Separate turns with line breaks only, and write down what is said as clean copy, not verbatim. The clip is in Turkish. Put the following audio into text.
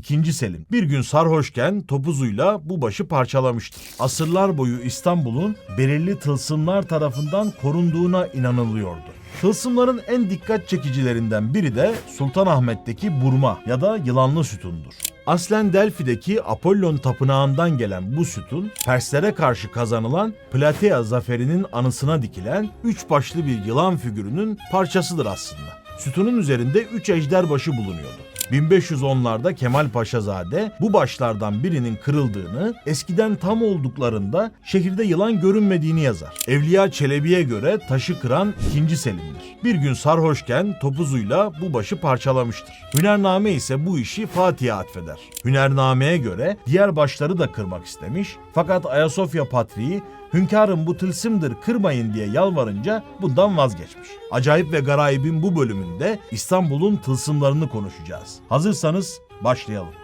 II. Selim bir gün sarhoşken topuzuyla bu başı parçalamıştır. Asırlar boyu İstanbul'un belirli tılsımlar tarafından korunduğuna inanılıyordu. Tılsımların en dikkat çekicilerinden biri de Sultanahmet'teki burma ya da yılanlı sütundur. Aslen Delfi'deki Apollon tapınağından gelen bu sütun, Perslere karşı kazanılan Platea zaferinin anısına dikilen 3 başlı bir yılan figürünün parçasıdır aslında. Sütunun üzerinde 3 ejder başı bulunuyordu. 1510'larda Kemal Paşazade bu başlardan birinin kırıldığını, eskiden tam olduklarında şehirde yılan görünmediğini yazar. Evliya Çelebi'ye göre taşı kıran II. Selim'dir. Bir gün sarhoşken topuzuyla bu başı parçalamıştır. Hünername ise bu işi Fatih'e atfeder. Hünername'ye göre diğer başları da kırmak istemiş, fakat Ayasofya Patriği hünkârım bu tılsımdır kırmayın diye yalvarınca bundan vazgeçmiş. Acayip ve Garayib'in bu bölümünde İstanbul'un tılsımlarını konuşacağız. Hazırsanız başlayalım.